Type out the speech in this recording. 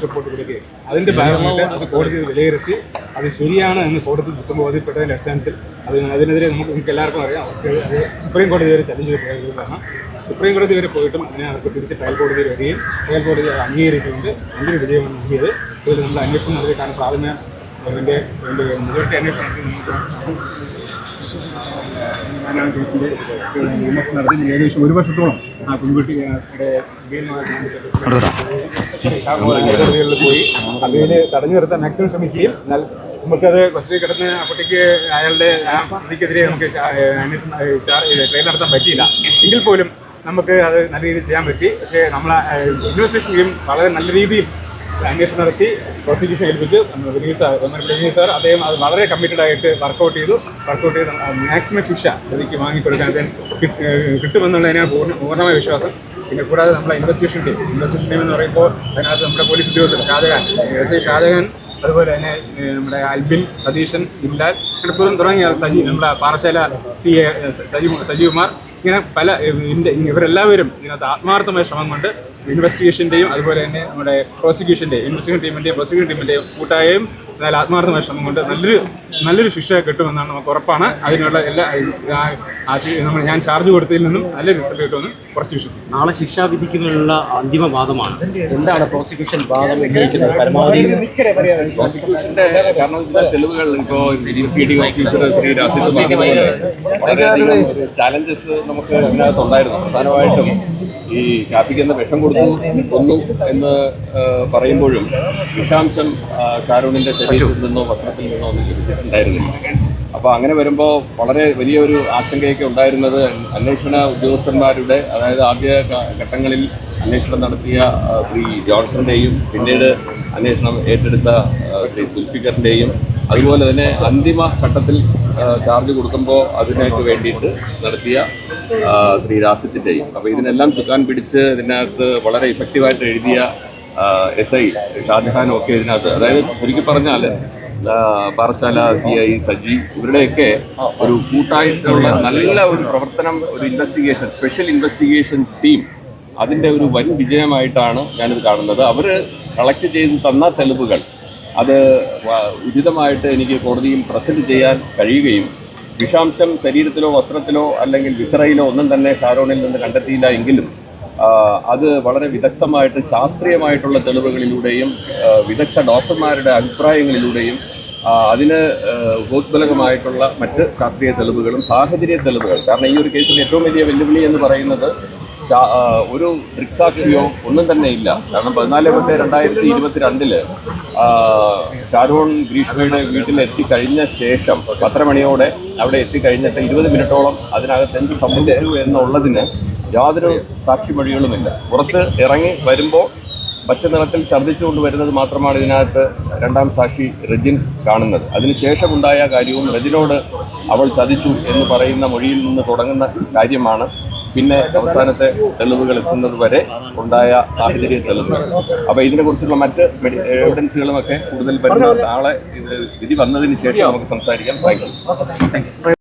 റിപ്പോർട്ടുകളിലേക്ക് അതിൻ്റെ ഭാഗമായിട്ട് അത് കോടതി വിലയിരുത്തി അത് ശരിയാണ് എന്ന് കോടതി ബോധ്യപ്പെട്ടതിൻ്റെ അടിസ്ഥാനത്തിൽ അതിനെതിരെ നമുക്ക് എല്ലാവർക്കും അറിയാം. അവർക്ക് അത് സുപ്രീം കോടതി വരെ ചലഞ്ച് ചെയ്തതാണ്. സുപ്രീം കോടതി വരെ പോയിട്ടും അതിനകത്ത് തിരിച്ച് ട്രയൽ കോടതിയിൽ വരികയും ട്രയൽ കോടതി അംഗീകരിച്ചുകൊണ്ട് നല്ലൊരു വിജയമാണ് നൽകിയത്. ഇതിൽ നമ്മൾ അന്വേഷണം നടത്തിയിട്ടാണ് പ്രാഥമിക അതിൻ്റെ മുഴുവൻ അന്വേഷണം വിമർശനം നടത്തി ഏകദേശം 1 വർഷത്തോളം ആ പെൺകുട്ടിയുടെ കോടതികളിൽ പോയി അതിൽ തടഞ്ഞു നിർത്താൻ മാക്സിമം ശ്രമിക്കുകയും എന്നാൽ നമുക്കത് ക്വസ്റ്റ്യൻ കിടന്ന് അപ്പോഴത്തേക്ക് അയാളുടെ പ്രതിക്കെതിരെ നമുക്ക് ട്രയൽ നടത്താൻ പറ്റിയില്ല. എങ്കിൽ പോലും നമുക്ക് അത് നല്ല രീതിയിൽ ചെയ്യാൻ പറ്റി. പക്ഷേ നമ്മളെ ഇൻവെസ്റ്റിഗേഷൻ ടീം വളരെ നല്ല രീതിയിൽ അന്വേഷണം നടത്തി പ്രോസിക്യൂഷൻ ഏൽപ്പിച്ച് വിനീത് സാർ അദ്ദേഹം അത് വളരെ കമ്മിറ്റഡ് ആയിട്ട് വർക്കൗട്ട് ചെയ്ത് മാക്സിമം ശിക്ഷ പ്രതിക്ക് വാങ്ങിക്കൊടുക്കാൻ കിട്ടുമെന്നുള്ളതിനാണ് പൂർണ്ണമായ വിശ്വാസം. പിന്നെ കൂടാതെ നമ്മളെ ഇൻവെസ്റ്റിഗേഷൻ ടീം എന്ന് പറയുമ്പോൾ അതിനകത്ത് നമ്മുടെ പോലീസ് ഉദ്യോഗസ്ഥർ ഷാജഹാൻ അതുപോലെ തന്നെ നമ്മുടെ അൽബിൻ, സതീശൻ, ജില്ലാൽ അങ്ങനെ തുടങ്ങിയ നമ്മുടെ പാറശാല CA സജീവകുമാർ ഇങ്ങനെ പല ഇവരെല്ലാവരും ഇതിനകത്ത് ആത്മാർത്ഥമായ ശ്രമം കൊണ്ട് ഇൻവെസ്റ്റിഗേഷൻ്റെയും അതുപോലെ തന്നെ നമ്മുടെ ഇൻവെസ്റ്റിഗേഷൻ ടീമിൻ്റെയും കൂട്ടായും എന്നാൽ ആത്മാർത്ഥമായ ശ്രമം കൊണ്ട് നല്ലൊരു ശിക്ഷ കിട്ടുമെന്നാണ് നമുക്ക് ഉറപ്പാണ്. അതിനുള്ള എല്ലാ ഞാൻ ചാർജ് കൊടുത്തതിൽ നിന്നും നല്ലൊരു റിസൾട്ട് കിട്ടുമെന്ന് കുറച്ച് വിശ്വസിക്കും. നാളെ ശിക്ഷാവിധിക്കുള്ള അന്തിമ വാദമാണ്. എന്താണ് പ്രോസിക്യൂഷൻ വാദം ഉന്നയിക്കുന്നത്? പരമാവധി പ്രോസിക്യൂഷന്റെ കാരണം തെളിവുകൾ ഇപ്പോൾ ഓഫീസർ ശ്രീ രാസിദ് വളരെയധികം ചാലഞ്ചസ് നമുക്ക് ഇതിനകത്ത് ഉണ്ടായിരുന്നു. പ്രധാനമായിട്ടും ഈ കാപ്പിക്ക് എന്ന വിഷം കൊന്നു എന്ന് പറയുമ്പോഴും വിഷാംശം ഷാരൂണിൻ്റെ ശരീരത്തിൽ നിന്നോ വസ്ത്രത്തിൽ നിന്നോ ഒന്നും ലഭിച്ചിട്ടുണ്ടായിരുന്നില്ല. അപ്പോൾ അങ്ങനെ വരുമ്പോൾ വളരെ വലിയൊരു ആശങ്കയൊക്കെ ഉണ്ടായിരുന്നത് അന്വേഷണ ഉദ്യോഗസ്ഥന്മാരുടെ, അതായത് ആദ്യ ഘട്ടങ്ങളിൽ അന്വേഷണം നടത്തിയ ശ്രീ ജോൺസണിൻ്റെയും പിന്നീട് അന്വേഷണം ഏറ്റെടുത്ത ശ്രീ സുൽഫിക്കറിൻ്റെയും അതുപോലെ തന്നെ അന്തിമ ഘട്ടത്തിൽ ചാർജ് കൊടുക്കുമ്പോൾ അതിനൊക്കെ വേണ്ടിയിട്ട് നടത്തിയ ശ്രീ രാസിത്തിൻ്റെയും. അപ്പോൾ ഇതിനെല്ലാം ചുക്കാൻ പിടിച്ച് ഇതിനകത്ത് വളരെ ഇഫക്റ്റീവായിട്ട് എഴുതിയ SI ഷാജഹാനും ഒക്കെ ഇതിനകത്ത്, അതായത് ചുരുക്കി പറഞ്ഞാൽ പാറശാല CI സജി ഇവരുടെയൊക്കെ ഒരു കൂട്ടായിട്ടുള്ള നല്ല ഒരു പ്രവർത്തനം, ഒരു സ്പെഷ്യൽ ഇൻവെസ്റ്റിഗേഷൻ ടീം, അതിൻ്റെ ഒരു വൻ വിജയമായിട്ടാണ് ഞാനിത് കാണുന്നത്. അവർ കളക്ട് ചെയ്ത് തന്ന തെളിവുകൾ അത് ഉചിതമായിട്ട് എനിക്ക് കോടതിയിൽ പ്രസൻറ്റ് ചെയ്യാൻ കഴിയുകയും വിഷാംശം ശരീരത്തിലോ വസ്ത്രത്തിലോ അല്ലെങ്കിൽ വിസറയിലോ ഒന്നും തന്നെ ഷാരോണിൽ നിന്ന് കണ്ടെത്തിയില്ല എങ്കിലും അത് വളരെ വിദഗ്ധമായിട്ട് ശാസ്ത്രീയമായിട്ടുള്ള തെളിവുകളിലൂടെയും വിദഗ്ധ ഡോക്ടർമാരുടെ അഭിപ്രായങ്ങളിലൂടെയും അതിന് ഉപോത്ബലകമായിട്ടുള്ള മറ്റ് ശാസ്ത്രീയ തെളിവുകളും സാഹചര്യ തെളിവുകൾ, കാരണം ഈ ഒരു കേസിൽ ഏറ്റവും വലിയ വെല്ലുവിളി എന്ന് പറയുന്നത് ഒരു ദൃക്സാക്ഷിയോ ഒന്നും തന്നെ ഇല്ല. കാരണം 14/2022 ഷാരോൺ ഗ്രീഷ്മയുടെ വീട്ടിൽ എത്തിക്കഴിഞ്ഞ ശേഷം 10 മണിയോടെ അവിടെ എത്തിക്കഴിഞ്ഞിട്ട് 20 മിനിറ്റോളം അതിനകത്ത് എന്ത് സംഭവിച്ചു എന്നുള്ളതിന് യാതൊരു സാക്ഷിമൊഴികളുമില്ല. പുറത്ത് ഇറങ്ങി വരുമ്പോൾ പച്ച നിറത്തിൽ ഛർദ്ദിച്ചുകൊണ്ട് വരുന്നത് മാത്രമാണ് ഇതിനകത്ത് രണ്ടാം സാക്ഷി റെജിൻ കാണുന്നത്. അതിനുശേഷമുണ്ടായ കാര്യവും റെജിനോട് അവൾ ചതിച്ചു എന്ന് പറയുന്ന മൊഴിയിൽ നിന്ന് തുടങ്ങുന്ന കാര്യമാണ് പിന്നെ അവസാനത്തെ തെളിവുകൾ എത്തുന്നത് വരെ ഉണ്ടായ സാഹചര്യ തെളിവുകൾ. അപ്പോൾ ഇതിനെക്കുറിച്ചുള്ള മറ്റ് എവിഡൻസുകളുമൊക്കെ കൂടുതൽ വരുന്ന നാളെ ഇത് വിധി വന്നതിന് ശേഷം നമുക്ക് സംസാരിക്കാം. Thank you.